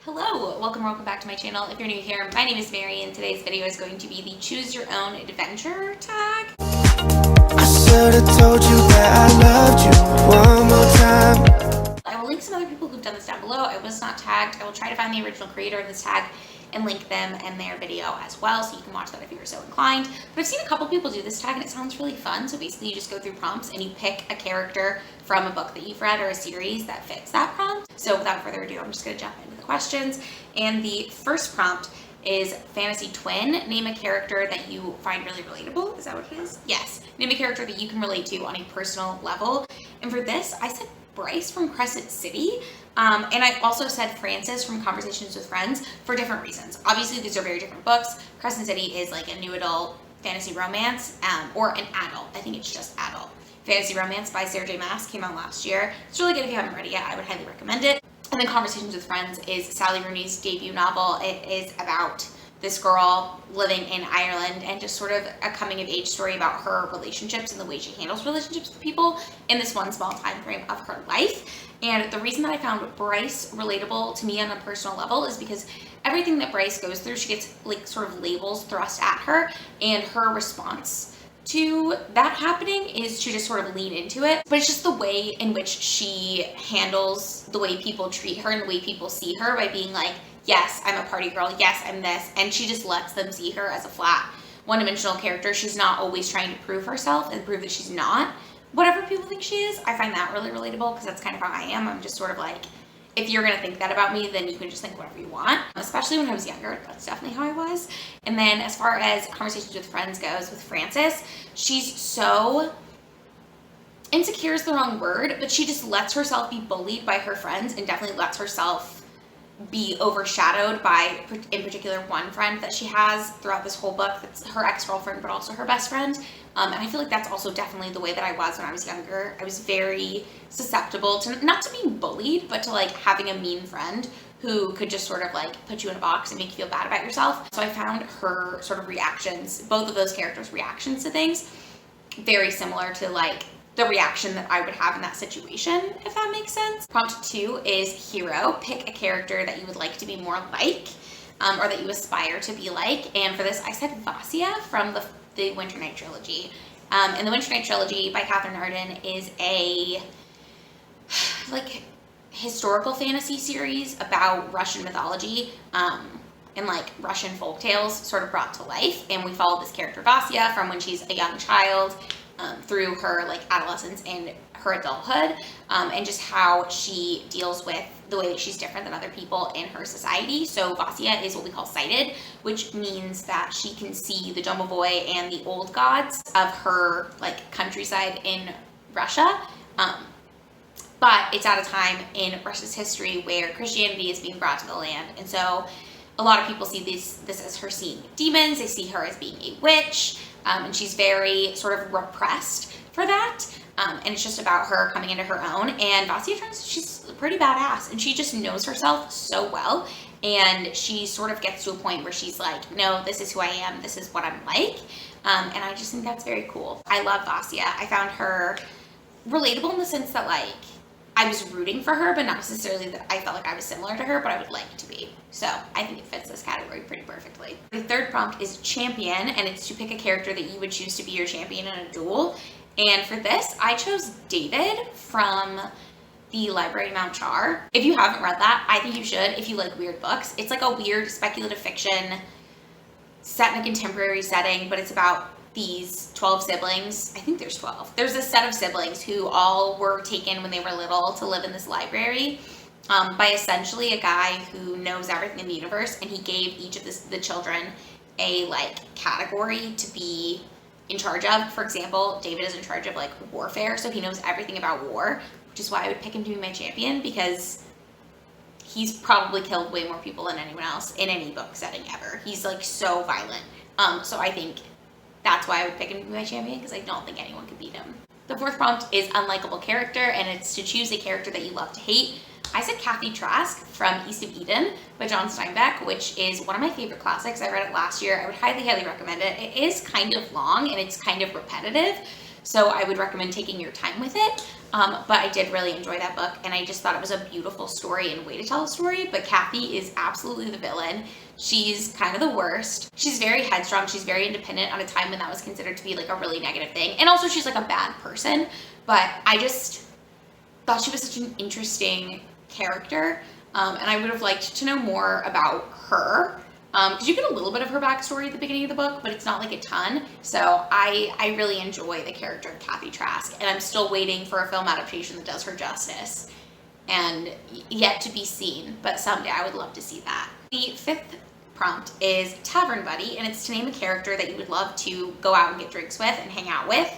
Hello, welcome back to my channel. If you're new here, my name is Mary and today's video is going to be the Choose Your Own Adventure tag. I should have told you that I loved you one more time. I will link some other people who've done this down below. I was not tagged. I will try to find the original creator of this tag and link them and their video as well, so you can watch that if you're so inclined. But I've seen a couple people do this tag and it sounds really fun. So basically you just go through prompts and you pick a character from a book that you've read or a series that fits that prompt. So without further ado, I'm just gonna jump into the questions. And the first prompt is fantasy twin. Name a character that you find really relatable. Is that what it is? Yes. Name a character that you can relate to on a personal level. And for this, I said Bryce from Crescent City. And I also said Frances from Conversations with Friends for different reasons. Obviously, these are very different books. Crescent City is like a new adult fantasy romance, or an adult. I think it's just adult. Fantasy romance by Sarah J. Maas came out last year. It's really good if you haven't read it yet. I would highly recommend it. And then Conversations with Friends is Sally Rooney's debut novel. It is about this girl living in Ireland and just sort of a coming of age story about her relationships and the way she handles relationships with people in this one small time frame of her life. And the reason that I found Bryce relatable to me on a personal level is because everything that Bryce goes through, she gets like sort of labels thrust at her, and her response to that happening is to just sort of lean into it. But it's just the way in which she handles the way people treat her and the way people see her by being like, yes, I'm a party girl, yes, I'm this, and she just lets them see her as a flat, one-dimensional character. She's not always trying to prove herself and prove that she's not whatever people think she is. I find that really relatable because that's kind of how I am. I'm just sort of like, if you're gonna think that about me, then you can just think whatever you want. Especially when I was younger, that's definitely how I was. And then as far as Conversations with Friends goes, with Frances, she's so, insecure is the wrong word, but she just lets herself be bullied by her friends and definitely lets herself be overshadowed by, in particular, one friend that she has throughout this whole book. That's her ex-girlfriend, but also her best friend. And I feel like that's also definitely the way that I was when I was younger. I was very susceptible to, not to being bullied, but to like having a mean friend who could just sort of like put you in a box and make you feel bad about yourself. So I found her sort of reactions, both of those characters' reactions to things, very similar to like the reaction that I would have in that situation, if that makes sense. Prompt 2 is hero. Pick a character that you would like to be more like, or that you aspire to be like. And for this, I said Vasya from the Winter Night Trilogy. And the Winter Night Trilogy by Catherine Arden is a like historical fantasy series about Russian mythology, and like Russian folktales sort of brought to life. And we follow this character Vasya from when she's a young child through her like adolescence and her adulthood, and just how she deals with the way that she's different than other people in her society. So Vasya is what we call sighted, which means that she can see the Domovoy and the old gods of her like countryside in Russia. But it's at a time in Russia's history where Christianity is being brought to the land, and so a lot of people see this as her seeing demons. They see her as being a witch, and she's very sort of repressed for that. And it's just about her coming into her own. And Vasya turns, she's pretty badass, and she just knows herself so well. And she sort of gets to a point where she's like, no, this is who I am. This is what I'm like. And I just think that's very cool. I love Vasya. I found her relatable in the sense that like, I was rooting for her, but not necessarily that I felt like I was similar to her, but I would like to be. So I think it fits this category pretty perfectly. The third prompt is champion, and it's to pick a character that you would choose to be your champion in a duel. And for this, I chose David from the Library of Mount Char. If you haven't read that, I think you should if you like weird books. It's like a weird speculative fiction set in a contemporary setting, but it's about these 12 siblings. I think there's 12. There's a set of siblings who all were taken when they were little to live in this library by essentially a guy who knows everything in the universe, and he gave each of the children a like category to be in charge of. For example, David is in charge of like warfare, so he knows everything about war, which is why I would pick him to be my champion, because he's probably killed way more people than anyone else in any book setting ever. He's like so violent. So I think that's why I would pick him to be my champion, because I don't think anyone could beat him. The fourth prompt is unlikable character, and it's to choose a character that you love to hate. I said Kathy Trask from East of Eden by John Steinbeck, which is one of my favorite classics. I read it last year. I would highly, highly recommend it. It is kind of long and it's kind of repetitive. so I would recommend taking your time with it. But I did really enjoy that book, and I just thought it was a beautiful story and way to tell a story. But Kathy is absolutely the villain. She's kind of the worst. She's very headstrong. She's very independent at a time when that was considered to be like a really negative thing. And also she's like a bad person. But I just thought she was such an interesting character. And I would have liked to know more about her. Because you get a little bit of her backstory at the beginning of the book, but it's not like a ton. So I really enjoy the character of Kathy Trask, and I'm still waiting for a film adaptation that does her justice. And yet to be seen, but someday I would love to see that. The fifth prompt is Tavern Buddy, and it's to name a character that you would love to go out and get drinks with and hang out with.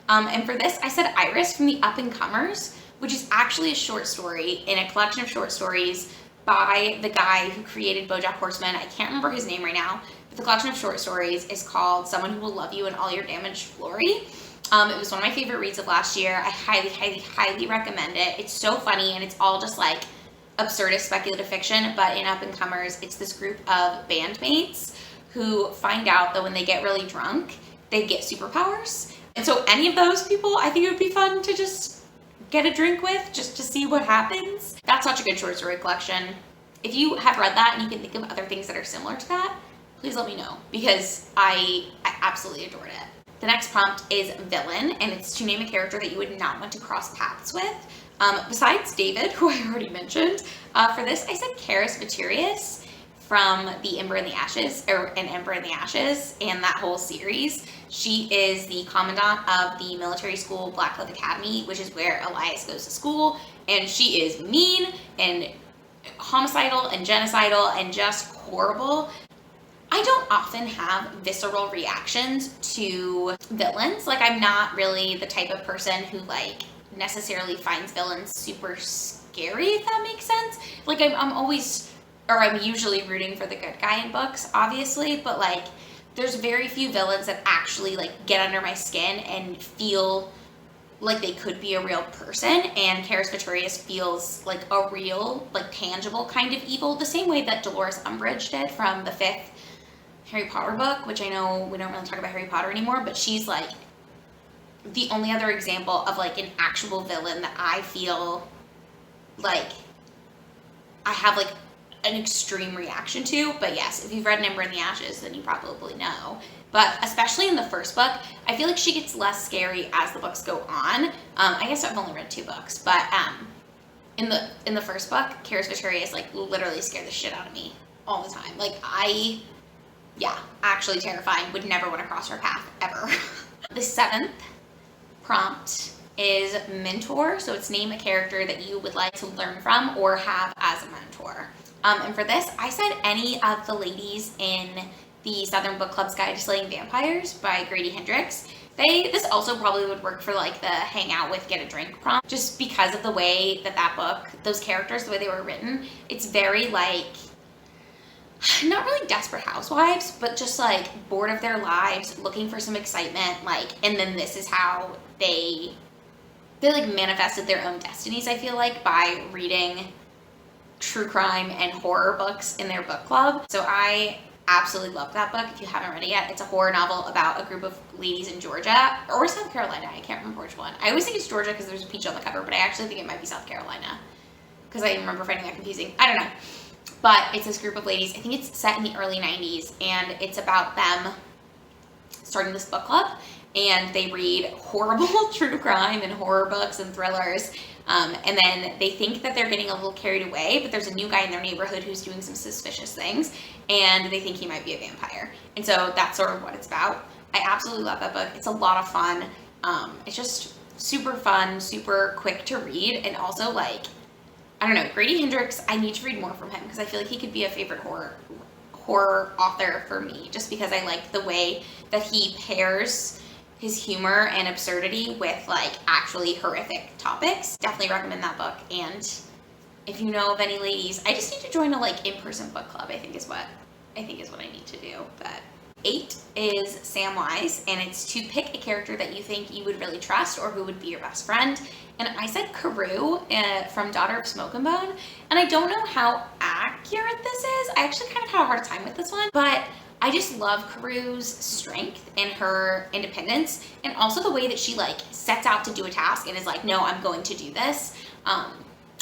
And for this, I said Iris from the Up and Comers, which is actually a short story in a collection of short stories by the guy who created BoJack Horseman. I can't remember his name right now, but the collection of short stories is called Someone Who Will Love You in All Your Damaged Glory. It was one of my favorite reads of last year. I highly, highly, highly recommend it. It's so funny, and it's all just like absurdist speculative fiction, but in Up and Comers, it's this group of bandmates who find out that when they get really drunk, they get superpowers. And so any of those people, I think it would be fun to just get a drink with, just to see what happens. That's such a good short story collection. If you have read that and you can think of other things that are similar to that, please let me know, because I absolutely adored it. The next prompt is villain, and it's to name a character that you would not want to cross paths with. Besides David, who I already mentioned, for this I said Karis Viturius from the Ember and the Ashes, and that whole series. She is the commandant of the military school Blackcliff Academy, which is where Elias goes to school, and she is mean and homicidal and genocidal and just horrible. I don't often have visceral reactions to villains. Like, I'm not really the type of person who like necessarily finds villains super scary, if that makes sense. Like, I'm usually rooting for the good guy in books, obviously, but like there's very few villains that actually like get under my skin and feel like they could be a real person. And Karis Viturius feels like a real, like tangible kind of evil, the same way that Dolores Umbridge did from the 5th Harry Potter book, which I know we don't really talk about Harry Potter anymore, but she's like the only other example of like an actual villain that I feel like I have like an extreme reaction to. But yes, if you've read Ember in the Ashes, then you probably know. But especially in the first book, I feel like she gets less scary as the books go on. I guess I've only read 2 books, but in the first book, Karis Viturius like literally scared the shit out of me all the time. Like actually terrifying. Would never want to cross her path ever. The 7th prompt is mentor, so it's name a character that you would like to learn from or have as a mentor. And for this, I said any of the ladies in the Southern Book Club's Guide to Slaying Vampires by Grady Hendrix. This also probably would work for like the hang out with, get a drink prompt, just because of the way that book, those characters, the way they were written. It's very like, not really Desperate Housewives, but just like bored of their lives, looking for some excitement, like, and then this is how they like manifested their own destinies, I feel like, by reading true crime and horror books in their book club. So I absolutely love that book. If you haven't read it yet, it's a horror novel about a group of ladies in Georgia or South Carolina. I can't remember which one. I always think it's Georgia because there's a peach on the cover, but I actually think it might be South Carolina because I remember finding that confusing. I don't know. But it's this group of ladies. I think it's set in the early 90s, and it's about them starting this book club, and they read horrible true crime and horror books and thrillers. And then they think that they're getting a little carried away, but there's a new guy in their neighborhood who's doing some suspicious things, and they think he might be a vampire. And so that's sort of what it's about. I absolutely love that book. It's a lot of fun. It's just super fun, super quick to read, and also like, I don't know, Grady Hendrix, I need to read more from him because I feel like he could be a favorite horror author for me, just because I like the way that he pairs his humor and absurdity with like actually horrific topics. Definitely recommend that book. And if you know of any ladies, I just need to join a like in-person book club, I think is what I need to do. But 8 is Samwise, and it's to pick a character that you think you would really trust or who would be your best friend. And I said Carew from Daughter of Smoke and Bone, and I don't know how accurate this is. I actually kind of had a hard time with this one, but I just love Karu's strength and her independence, and also the way that she like sets out to do a task and is like, no, I'm going to do this.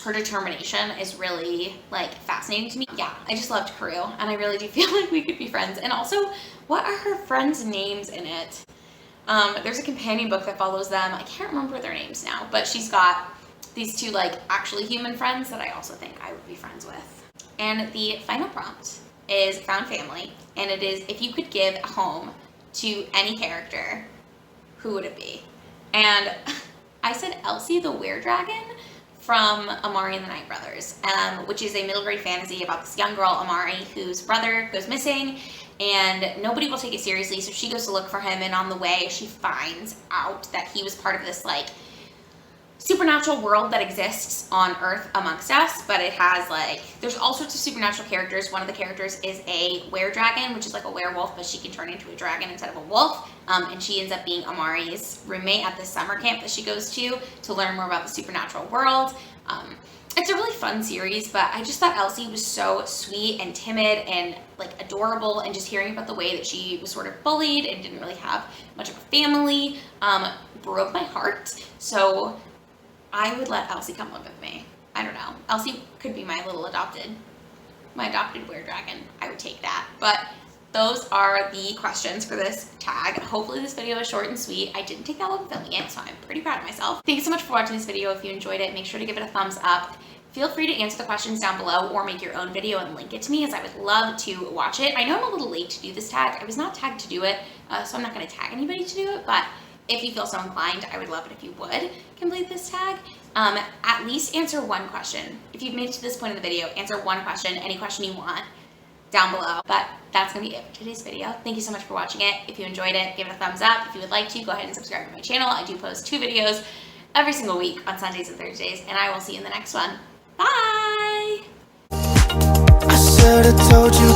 Her determination is really like fascinating to me. Yeah, I just loved Karu, and I really do feel like we could be friends. And also, what are her friends' names in it? There's a companion book that follows them. I can't remember their names now, but she's got these two like actually human friends that I also think I would be friends with. And the final prompt is found family, and it is, if you could give a home to any character, who would it be? And I said Elsie the Were-Dragon from Amari and the Night Brothers, which is a middle grade fantasy about this young girl, Amari, whose brother goes missing, and nobody will take it seriously, so she goes to look for him, and on the way, she finds out that he was part of this, like, supernatural world that exists on Earth amongst us, but it has, like, there's all sorts of supernatural characters. One of the characters is a were-dragon, which is like a werewolf, but she can turn into a dragon instead of a wolf, and she ends up being Amari's roommate at this summer camp that she goes to learn more about the supernatural world. It's a really fun series, but I just thought Elsie was so sweet and timid and like adorable, and just hearing about the way that she was sort of bullied and didn't really have much of a family broke my heart. So I would let Elsie come live with me. I don't know. Elsie could be my adopted were-dragon. I would take that. But those are the questions for this tag. Hopefully this video is short and sweet. I didn't take that long filming it, so I'm pretty proud of myself. Thank you so much for watching this video. If you enjoyed it, make sure to give it a thumbs up. Feel free to answer the questions down below or make your own video and link it to me, as I would love to watch it. I know I'm a little late to do this tag. I was not tagged to do it, so I'm not going to tag anybody to do it, but if you feel so inclined, I would love it if you would complete this tag. At least answer one question. If you've made it to this point in the video, answer one question, any question you want, down below. But that's going to be it for today's video. Thank you so much for watching it. If you enjoyed it, give it a thumbs up. If you would like to, go ahead and subscribe to my channel. I do post 2 videos every single week on Sundays and Thursdays, and I will see you in the next one. Bye! I should've told you